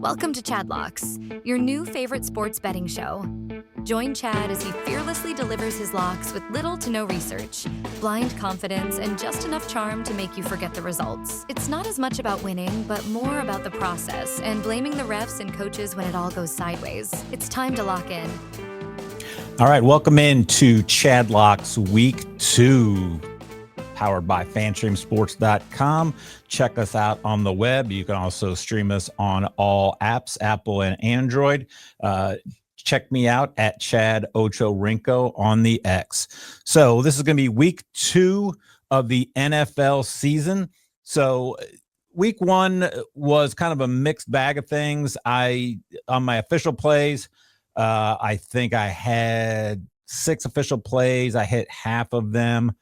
Welcome to Chadlocks, your new favorite sports betting show. Join Chad as he fearlessly delivers his locks with little to no research, blind confidence, and just enough charm to make you forget the results. It's not as much about winning, but more about the process and blaming the refs and coaches when it all goes sideways. It's time to lock in. All right, welcome into Chadlocks Week 2. Powered by FanstreamSports.com. Check us out on the web. You can also stream us on all apps, Apple and Android. Check me out at Chad Ochorinco on the X. So this is going to be week 2 of the NFL season. So week 1 was kind of a mixed bag of things. On my official plays, I think I had 6 official plays. I hit half of them.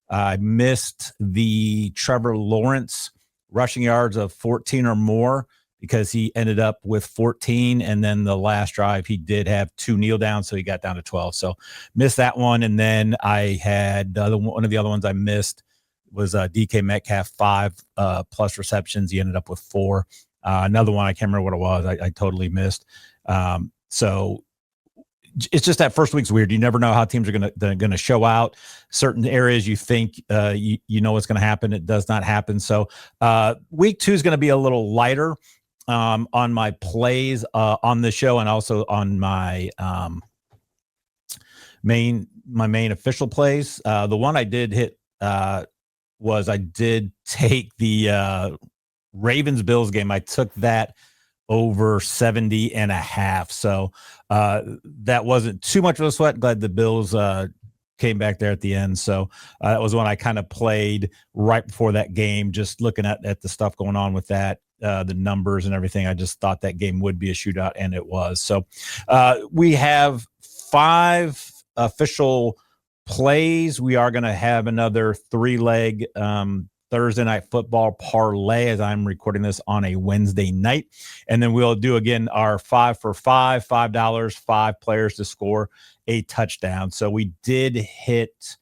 I missed the Trevor Lawrence rushing yards of 14 or more because he ended up with 14. And then the last drive, he did have 2 kneel downs, so he got down to 12. So missed that one. And then I had one of the other ones I missed was DK Metcalf, 5 plus receptions. He ended up with 4. Another one, I can't remember what it was. I totally missed. So it's just that first week's weird. You never know how teams are going to show out. Certain areas you think you know what's going to happen. It does not happen. So week 2 is going to be a little lighter on my plays on the show and also on my main official plays. The one I did hit was I did take the Ravens-Bills game. I took that over 70.5. So that wasn't too much of a sweat. Glad the Bills came back there at the end. So that was when I kind of played right before that game, just looking at the stuff going on with that, the numbers and everything. I just thought that game would be a shootout, and it was. So we have 5 official plays. We are going to have another 3-leg Thursday night football parlay as I'm recording this on a Wednesday night. And then we'll do again our 5 for $5, 5 players to score a touchdown. So we did hit,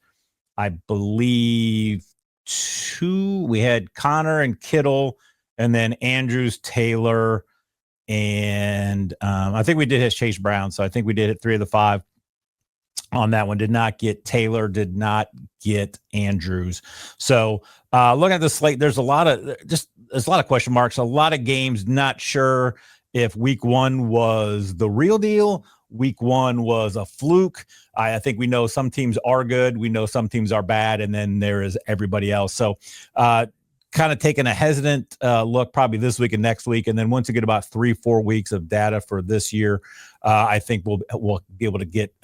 I believe, 2. We had Connor and Kittle, and then Andrews, Taylor, and I think we did hit Chase Brown. So I think we did hit 3 of the 5 on that one. Did not get Taylor, did not get Andrews. So looking at the slate, there's a lot of question marks, a lot of games. Not sure if week 1 was the real deal. Week 1 was a fluke. I think we know some teams are good. We know some teams are bad. And then there is everybody else. So kind of taking a hesitant look probably this week and next week. And then once you get about 3-4 weeks of data for this year, I think we'll be able to get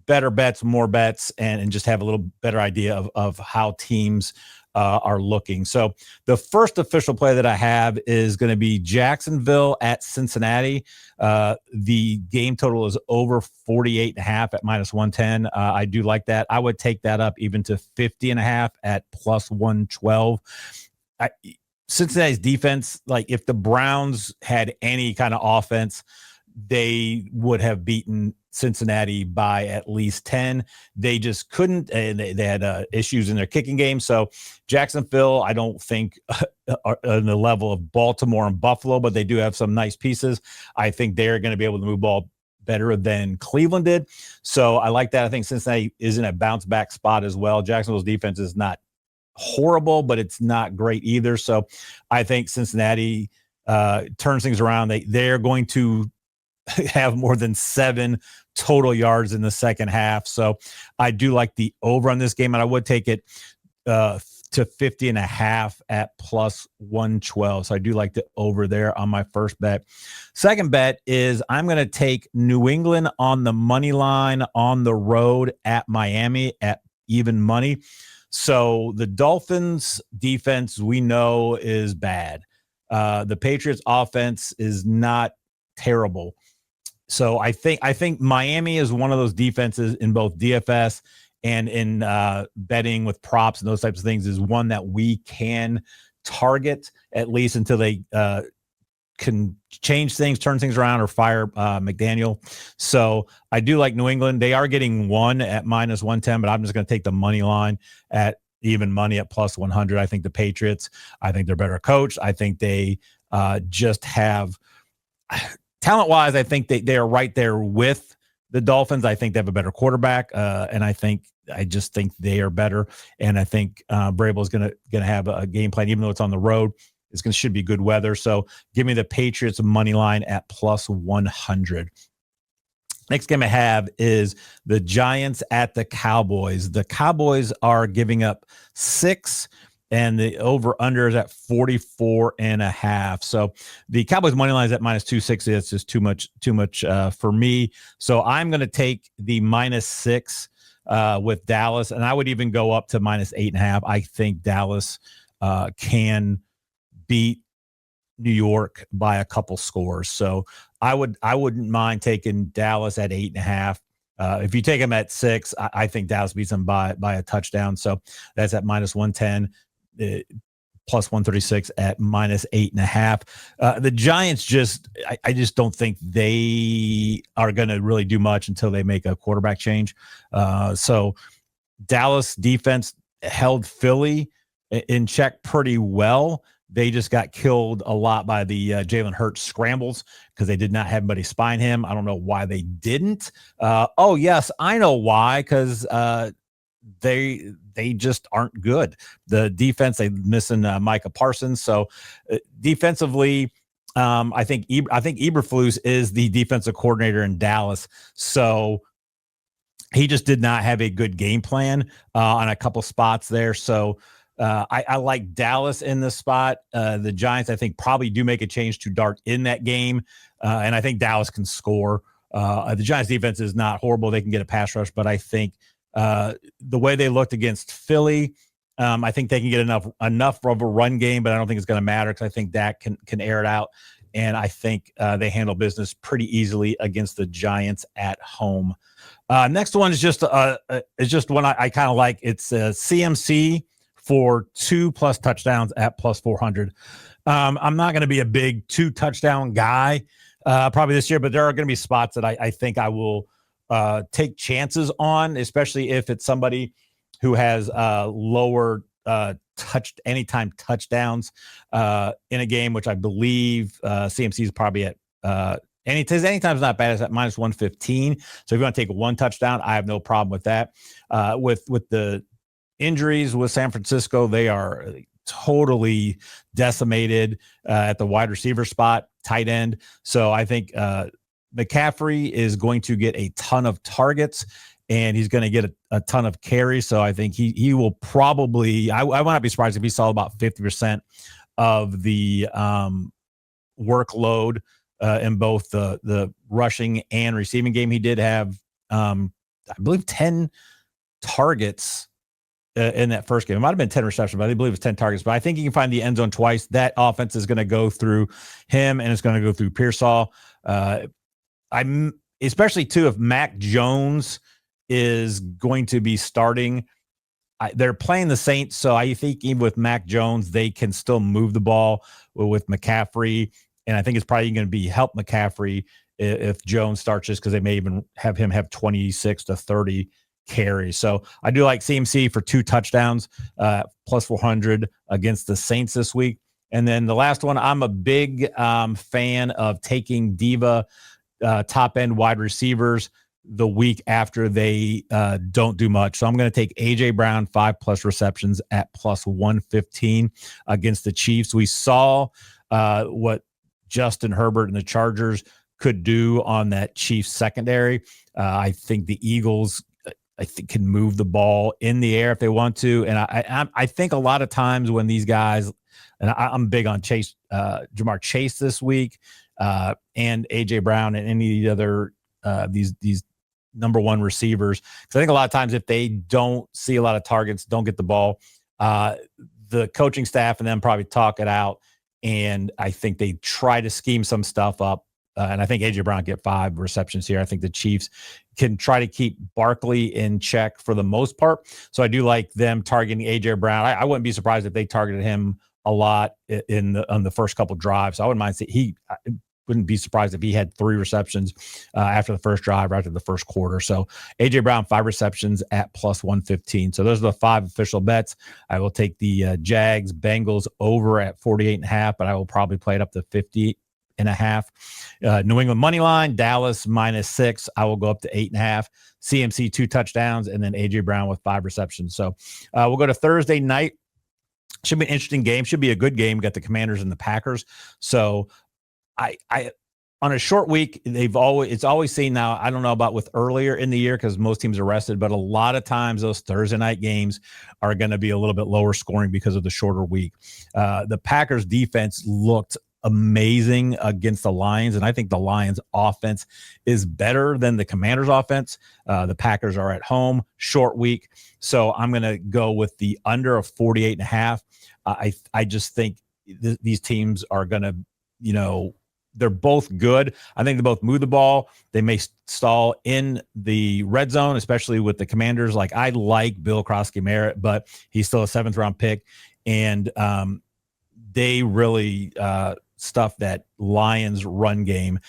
better bets, more bets, and just have a little better idea of how teams are looking. So the first official play that I have is going to be Jacksonville at Cincinnati. The game total is over 48.5 at -110. I do like that. I would take that up even to 50.5 at +112. Cincinnati's defense, like if the Browns had any kind of offense, they would have beaten Cincinnati by at least 10. They just couldn't, and they had issues in their kicking game. So Jacksonville, I don't think are on the level of Baltimore and Buffalo, but they do have some nice pieces. I think they're going to be able to move ball better than Cleveland did. So I like that. I think Cincinnati is in a bounce back spot as well. Jacksonville's defense is not horrible, but it's not great either. So I think Cincinnati turns things around. They're going to have more than 7 total yards in the second half. So I do like the over on this game, and I would take it to 50.5 at +112. So I do like the over there on my first bet. Second bet is I'm going to take New England on the money line on the road at Miami at even money. So the Dolphins defense we know is bad. The Patriots offense is not terrible. So I think Miami is one of those defenses in both DFS and in betting with props and those types of things is one that we can target at least until they can change things, turn things around, or fire McDaniel. So I do like New England. They are getting 1 at -110, but I'm just going to take the money line at even money at +100. I think the Patriots, I think they're better coached. I think they just have talent-wise, I think they are right there with the Dolphins. I think they have a better quarterback, and I just think they are better. And I think Vrabel is gonna have a game plan, even though it's on the road. Should be good weather. So give me the Patriots money line at plus 100. Next game I have is the Giants at the Cowboys. The Cowboys are giving up 6, and the over-under is at 44.5. So the Cowboys money line is at minus 260. It's just too much for me. So I'm going to take the minus 6 with Dallas, and I would even go up to minus 8.5. I think Dallas can beat New York by a couple scores. So I wouldn't mind taking Dallas at 8.5. If you take them at 6, I think Dallas beats them by a touchdown. So that's at minus 110, plus 136 at minus 8.5. The Giants I just don't think they are going to really do much until they make a quarterback change. So Dallas defense held Philly in check pretty well. They just got killed a lot by the Jalen Hurts scrambles because they did not have anybody spying him. I don't know why they didn't. Oh, yes, I know why, because they just aren't good. The defense, they missing Micah Parsons. So defensively, I think Eberflus is the defensive coordinator in Dallas. So he just did not have a good game plan on a couple spots there. So I like Dallas in this spot. The Giants, I think, probably do make a change to Dart in that game, and I think Dallas can score. The Giants' defense is not horrible. They can get a pass rush, but I think the way they looked against Philly, I think they can get enough of a run game, but I don't think it's going to matter because I think Dak can air it out, and I think they handle business pretty easily against the Giants at home. Next one is just one I kind of like. It's CMC for 2+ touchdowns at plus 400. I'm not going to be a big 2-touchdown guy probably this year, but there are going to be spots that I think I will take chances on, especially if it's somebody who has lower anytime touchdowns in a game, which I believe CMC is probably at anytime's not bad. It's at minus 115. So if you want to take one touchdown, I have no problem with that. With the injuries with San Francisco, they are totally decimated at the wide receiver spot, tight end. So I think McCaffrey is going to get a ton of targets, and he's going to get a ton of carries. So I think he will probably, I would not be surprised if he saw about 50% of the workload in both the rushing and receiving game. He did have, I believe, 10 targets in that first game. It might have been 10 receptions, but I believe it was 10 targets. But I think he can find the end zone twice. That offense is going to go through him, and it's going to go through Pearsall. I'm especially too if Mac Jones is going to be starting. They're playing the Saints, so I think even with Mac Jones, they can still move the ball with McCaffrey. And I think it's probably going to be help McCaffrey if Jones starts, just because they may even have him have 26 to 30 carries. So I do like CMC for 2 touchdowns, plus 400 against the Saints this week. And then the last one, I'm a big fan of taking Diva top end wide receivers the week after they don't do much. So I'm going to take AJ Brown 5+ receptions at plus 115 against the Chiefs. We saw what Justin Herbert and the Chargers could do on that Chiefs secondary. I think the Eagles, can move the ball in the air if they want to. And I think a lot of times when these guys, and I'm big on Jamar Chase this week, and AJ Brown and any of the other these number one receivers, because I think a lot of times if they don't see a lot of targets, don't get the ball, the coaching staff and them probably talk it out, and I think they try to scheme some stuff up. And I think AJ Brown get 5 receptions here. I think the Chiefs can try to keep Barkley in check for the most part. So I do like them targeting AJ Brown. I wouldn't be surprised if they targeted him a lot on the first couple drives. So I wouldn't mind I wouldn't be surprised if he had 3 receptions after the first drive or after the first quarter. So AJ Brown, 5 receptions at plus 115. So those are the 5 official bets. I will take the Jags Bengals over at 48.5, but I will probably play it up to 50 8.5. New England money line, Dallas -6. I will go up to 8.5. CMC 2 touchdowns, and then AJ Brown with 5 receptions. So we'll go to Thursday night. Should be an interesting game. Should be a good game. Got the Commanders and the Packers. So I on a short week, it's always seen now. I don't know about with earlier in the year because most teams are rested, but a lot of times those Thursday night games are going to be a little bit lower scoring because of the shorter week. The Packers defense looked amazing against the Lions, and I think the Lions offense is better than the Commanders offense. The Packers are at home, short week, so I'm going to go with the under of 48.5. I just think these teams are going to, they're both good. I think they both move the ball. They may stall in the red zone, especially with the Commanders. Like, I like Bill Krosky-Merritt, but he's still a 7th round pick, and they really stuff that Lions run game.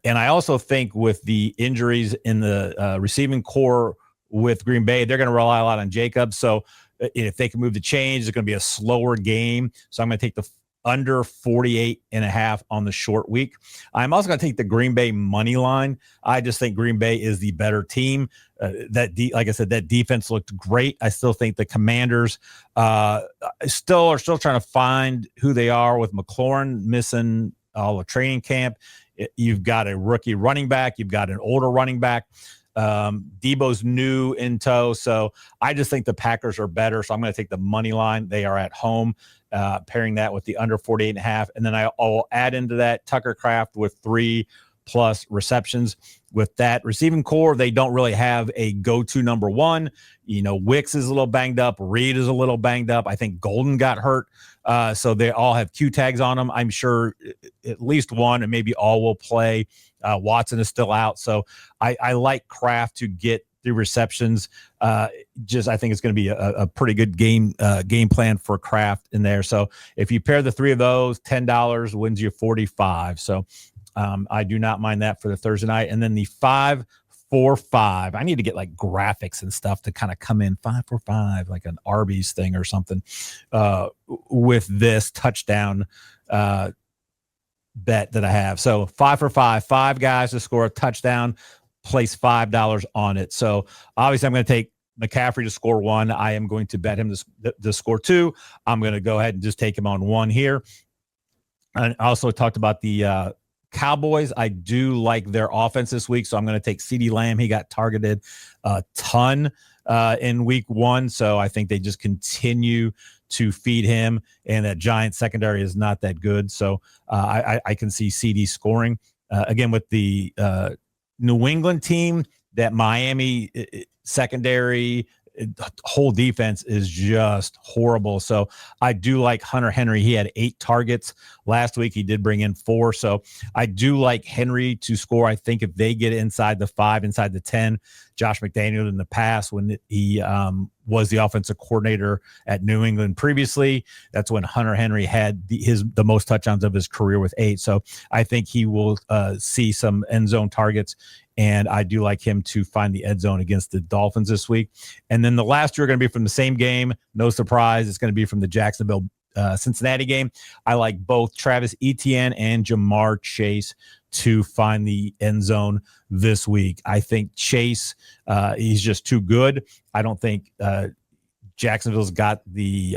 And I also think with the injuries in the receiving core with Green Bay, they're going to rely a lot on Jacobs. So if they can move the chains, it's going to be a slower game. So I'm going to take the under 48.5 on the short week. I'm also going to take the Green Bay money line. I just think Green Bay is the better team. Like I said, that defense looked great. I still think the Commanders are still trying to find who they are with McLaurin missing all the training camp. You've got a rookie running back. You've got an older running back. Debo's new in tow. So I just think the Packers are better. So I'm going to take the money line. They are at home, pairing that with the under 48.5. And then I'll add into that Tucker Kraft with 3+ receptions. With that receiving core, they don't really have a go-to number one. Wicks is a little banged up. Reed is a little banged up. I think Golden got hurt. So they all have Q tags on them. I'm sure at least one and maybe all will play. Watson is still out. So I like Kraft to get 3 receptions. I think it's going to be a pretty good game plan for Kraft in there. So if you pair the 3 of those, $10 wins you 45. So I do not mind that for the Thursday night. And then the 5-4-5. I need to get like graphics and stuff to kind of come in 5-4-5, like an Arby's thing or something, with this touchdown bet that I have. So 5-for-5, 5 guys to score a touchdown, place $5 on it. So obviously I'm going to take McCaffrey to score 1. I am going to bet him to score 2. I'm going to go ahead and just take him on 1 here. And I also talked about the Cowboys. I do like their offense this week, so I'm going to take CeeDee Lamb. He got targeted a ton in week 1, so I think they just continue to feed him, and that Giant secondary is not that good. So I can see CD scoring. Again, with the New England team, that Miami secondary whole defense is just horrible. So I do like Hunter Henry. He had 8 targets last week. He did bring in 4. So I do like Henry to score. I think if they get inside the 5, inside the 10, Josh McDaniel in the past, when he was the offensive coordinator at New England previously, that's when Hunter Henry had the most touchdowns of his career with 8. So I think he will see some end zone targets. And I do like him to find the end zone against the Dolphins this week. And then the last 2 are going to be from the same game. No surprise. It's going to be from the Jacksonville Cincinnati game. I like both Travis Etienne and Jamar Chase to find the end zone this week. I think Chase, he's just too good. I don't think Jacksonville's got the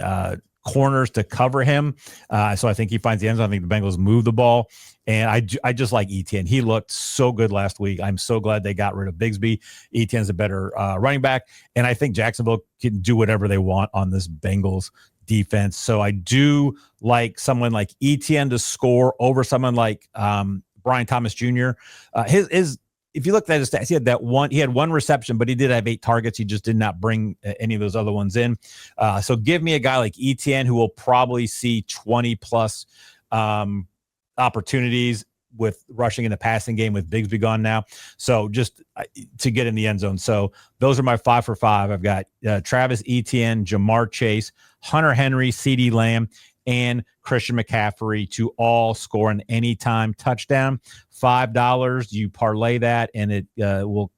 corners to cover him. So I think he finds the end zone. I think the Bengals move the ball. And I just like Etienne. He looked so good last week. I'm so glad they got rid of Bigsby. Etienne's a better running back. And I think Jacksonville can do whatever they want on this Bengals defense. So I do like someone like Etienne to score over someone like Brian Thomas Jr. If you looked at his stats, he had 1 reception, but he did have 8 targets. He just did not bring any of those other ones in. So give me a guy like Etienne who will probably see 20+ opportunities with rushing in the passing game with Bigsby gone now. So just to get in the end zone. So those are my 5-for-5. I've got Travis Etienne, Jamar Chase, Hunter Henry, CeeDee Lamb, and Christian McCaffrey to all score an anytime touchdown. $5. You parlay that, and it will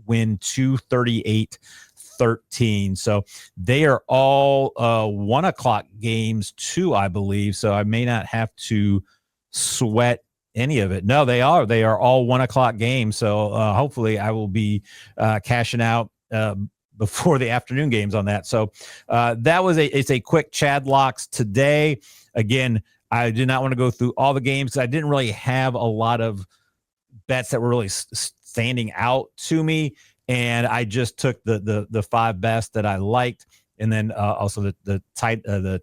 win 238-13. So they are all 1 o'clock games too, I believe. So I may not have to sweat any of it. No, they are all 1 o'clock games. So hopefully I will be cashing out before the afternoon games on that. So it's a quick Chadlocks today. Again, I did not want to go through all the games. I didn't really have a lot of bets that were really standing out to me. And I just took the 5 best that I liked. And then also the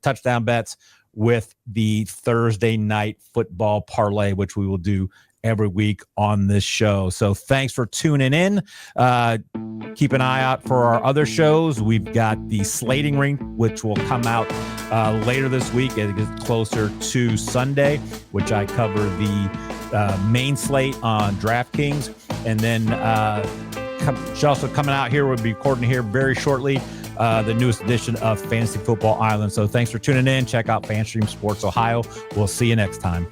touchdown bets with the Thursday night football parlay, which we will do every week on this show. So thanks for tuning in. Keep an eye out for our other shows. We've got the Slating Ring, which will come out later this week as it gets closer to Sunday, which I cover the main slate on DraftKings. And then also coming out here, we'll be recording here very shortly, the newest edition of Fantasy Football Island. So thanks for tuning in. Check out FanStream Sports Ohio. We'll see you next time.